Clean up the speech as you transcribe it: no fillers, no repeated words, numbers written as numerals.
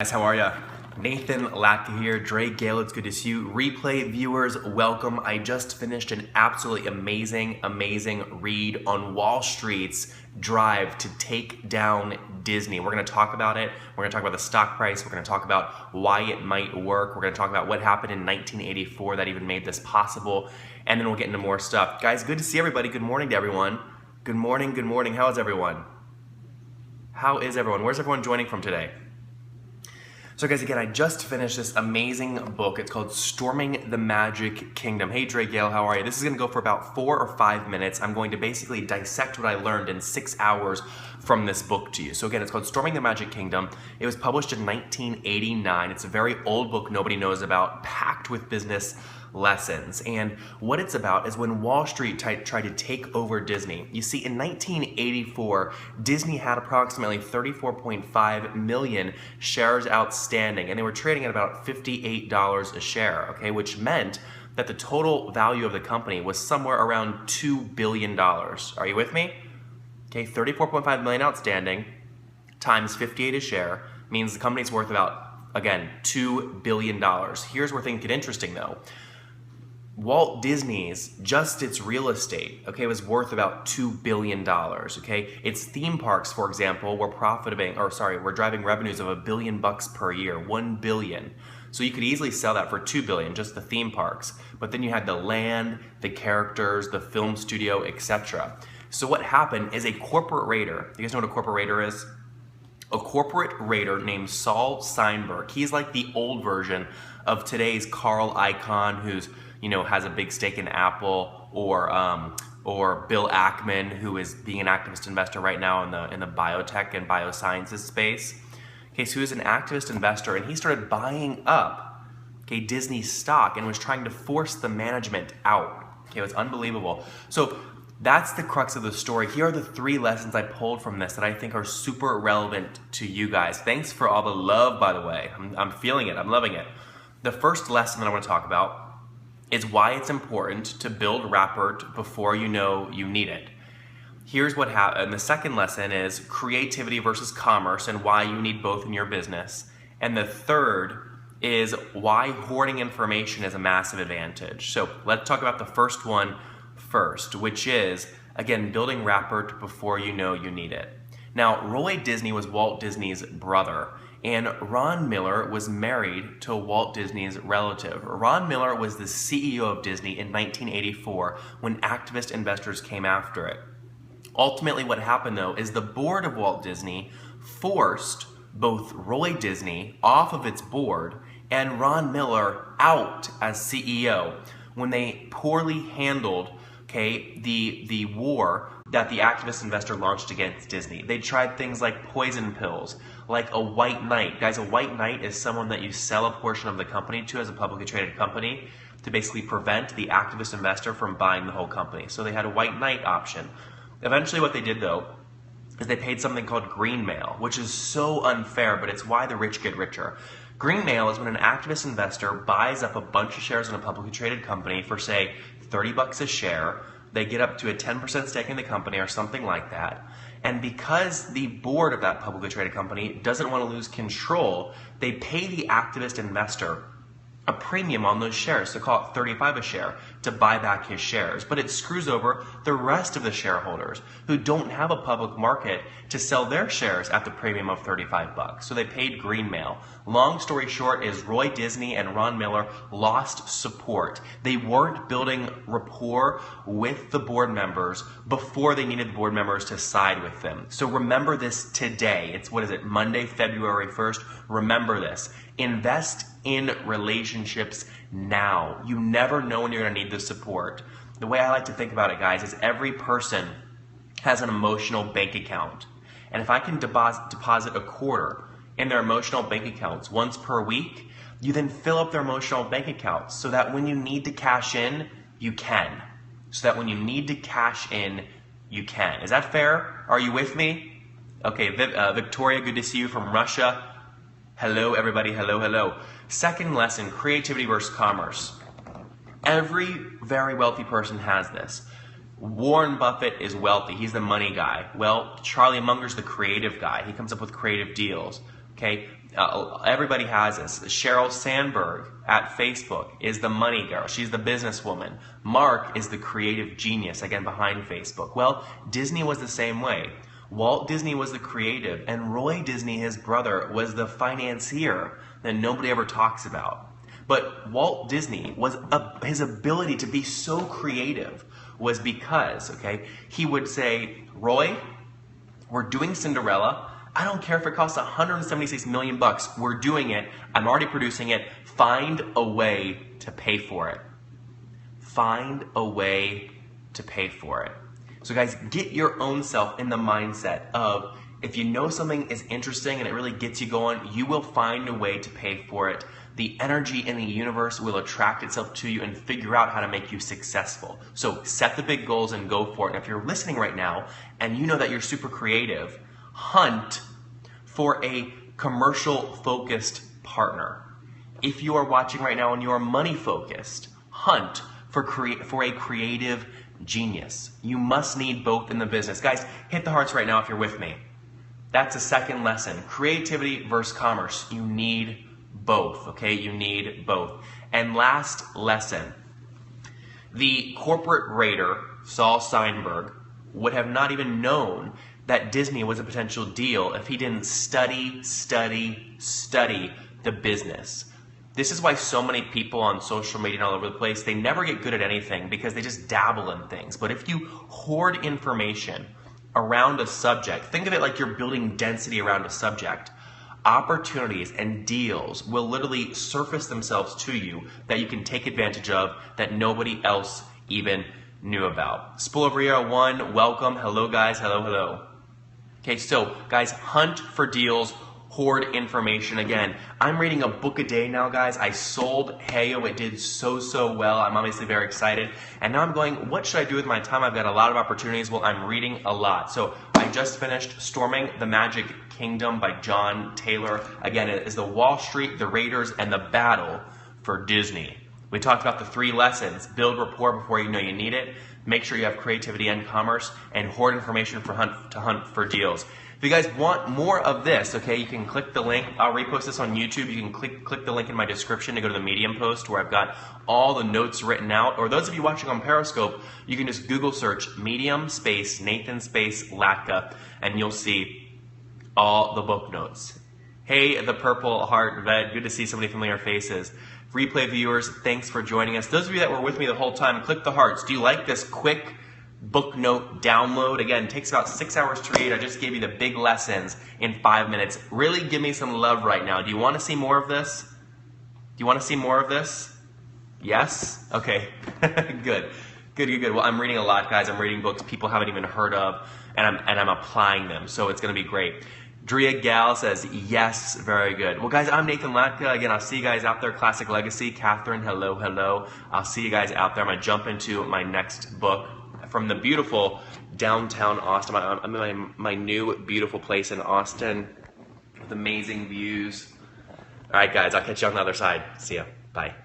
Guys, how are ya? Nathan Latka here, Dre Gale, it's good to see you. Replay viewers, welcome. I just finished an absolutely amazing read on Wall Street's drive to take down Disney. We're gonna talk about it. We're gonna talk about the stock price. We're gonna talk about why it might work. We're gonna talk about what happened in 1984 that even made this possible. And then we'll get into more stuff. Guys, good to see everybody. Good morning to everyone. Good morning, good morning. How is everyone? How is everyone? Where's everyone joining from today? So guys, again, I just finished this amazing book. It's called Storming the Magic Kingdom. Hey, Dre Gale, how are you? This is gonna go for about 4 or 5 minutes. I'm going to basically dissect what I learned in 6 hours from this book to you. So again, it's called Storming the Magic Kingdom. It was published in 1989. It's a very old book nobody knows about, packed with business lessons. And what it's about is when Wall Street tried to take over Disney. You see, in 1984, Disney had approximately 34.5 million shares outstanding, and they were trading at about $58 a share, okay, which meant that the total value of the company was somewhere around $2 billion. Are you with me? Okay, 34.5 million outstanding times 58 a share means the company's worth about, again, $2 billion. Here's where things get interesting though. Walt Disney's, just its real estate, okay, was worth about $2 billion, okay? Its theme parks, for example, were driving revenues of $1 billion per year, 1 billion. So you could easily sell that for $2 billion, just the theme parks. But then you had the land, the characters, the film studio, etc. So what happened is a corporate raider, you guys know what a corporate raider is? A corporate raider named Saul Steinberg. He's like the old version of today's Carl Icahn, who's, you know, has a big stake in Apple, or Bill Ackman, who is being an activist investor right now in the biotech and biosciences space. Okay, so he was an activist investor, and he started buying up, okay, Disney stock and was trying to force the management out. Okay, it was unbelievable. So that's the crux of the story. Here are the 3 lessons I pulled from this that I think are super relevant to you guys. Thanks for all the love, by the way. I'm feeling it. I'm loving it. The first lesson that I want to talk about is why it's important to build rapport before you know you need it. Here's what happened. And the second lesson is creativity versus commerce and why you need both in your business. And the third is why hoarding information is a massive advantage. So let's talk about the first one first, which is, again, building rapport before you know you need it. Now, Roy Disney was Walt Disney's brother, and Ron Miller was married to Walt Disney's relative. Ron Miller was the CEO of Disney in 1984 when activist investors came after it. Ultimately, what happened though is the board of Walt Disney forced both Roy Disney off of its board and Ron Miller out as CEO when they poorly handled, okay, the war that the activist investor launched against Disney. They tried things like poison pills, like a white knight. Guys, a white knight is someone that you sell a portion of the company to as a publicly traded company to basically prevent the activist investor from buying the whole company. So they had a white knight option. Eventually what they did though is they paid something called green mail, which is so unfair, but it's why the rich get richer. Green mail is when an activist investor buys up a bunch of shares in a publicly traded company for, say, 30 bucks a share. They get up to a 10% stake in the company or something like that. And because the board of that publicly traded company doesn't want to lose control, they pay the activist investor a premium on those shares, so call it 35 a share, to buy back his shares. But it screws over the rest of the shareholders who don't have a public market to sell their shares at the premium of 35 bucks. So they paid green mail. Long story short is Roy Disney and Ron Miller lost support. They weren't building rapport with the board members before they needed the board members to side with them. So remember this today. It's, Monday, February 1st. Remember this. Invest in relationships now. You never know when you're going to need the support. The way I like to think about it, guys, is every person has an emotional bank account. And if I can deposit a quarter in their emotional bank accounts once per week, you then fill up their emotional bank accounts so that when you need to cash in, you can. So that when you need to cash in, you can. Is that fair? Are you with me? Okay, Victoria, good to see you from Russia. Hello, everybody. Hello, hello. Second lesson, creativity versus commerce. Every very wealthy person has this. Warren Buffett is wealthy. He's the money guy. Well, Charlie Munger's the creative guy. He comes up with creative deals. Okay, Everybody has this. Sheryl Sandberg at Facebook is the money girl. She's the businesswoman. Mark is the creative genius, again, behind Facebook. Well, Disney was the same way. Walt Disney was the creative, and Roy Disney, his brother, was the financier that nobody ever talks about. But Walt Disney was his ability to be so creative was because, okay, he would say, Roy, we're doing Cinderella. I don't care if it costs 176 million bucks. We're doing it. I'm already producing it. Find a way to pay for it. Find a way to pay for it. So guys, get your own self in the mindset of if you know something is interesting and it really gets you going, you will find a way to pay for it. The energy in the universe will attract itself to you and figure out how to make you successful. So set the big goals and go for it. And if you're listening right now and you know that you're super creative, hunt for a commercial focused partner. If you are watching right now and you are money focused, hunt for a creative genius. You must need both in the business. Guys, hit the hearts right now if you're with me. That's the second lesson. Creativity versus commerce. You need both, okay? You need both. And last lesson. The corporate raider, Saul Steinberg, would have not even known that Disney was a potential deal if he didn't study the business. This is why so many people on social media and all over the place, they never get good at anything because they just dabble in things. But if you hoard information around a subject, think of it like you're building density around a subject, opportunities and deals will literally surface themselves to you that you can take advantage of that nobody else even knew about. Spooleria 1, welcome. Hello guys, hello. Okay, so guys, hunt for deals, hoard information. Again, I'm reading a book a day now, guys. I sold Heyo. It did so well. I'm obviously very excited. And now I'm going, what should I do with my time? I've got a lot of opportunities. Well, I'm reading a lot. So I just finished Storming the Magic Kingdom by John Taylor. Again, it is the Wall Street, the Raiders, and the battle for Disney. We talked about the 3 lessons. Build rapport before you know you need it. Make sure you have creativity and commerce, and hoard information to hunt for deals. If you guys want more of this, okay, you can click the link. I'll repost this on YouTube. You can click the link in my description to go to the Medium post where I've got all the notes written out. Or those of you watching on Periscope, you can just Google search Medium space Nathan space Latka, and you'll see all the book notes. Hey, the Purple Heart Vet, good to see so many familiar faces. Replay viewers, thanks for joining us. Those of you that were with me the whole time, click the hearts. Do you like this quick book note download? Again, it takes about 6 hours to read. I just gave you the big lessons in 5 minutes. Really give me some love right now. Do you want to see more of this? Do you want to see more of this? Yes? Okay. Good. Well, I'm reading a lot, guys. I'm reading books people haven't even heard of, and I'm applying them. So it's going to be great. Drea Gal says, yes, very good. Well, guys, I'm Nathan Latka. Again, I'll see you guys out there. Classic Legacy. Catherine, hello. I'll see you guys out there. I'm going to jump into my next book from the beautiful downtown Austin. I'm in my new beautiful place in Austin with amazing views. All right, guys, I'll catch you on the other side. See ya. Bye.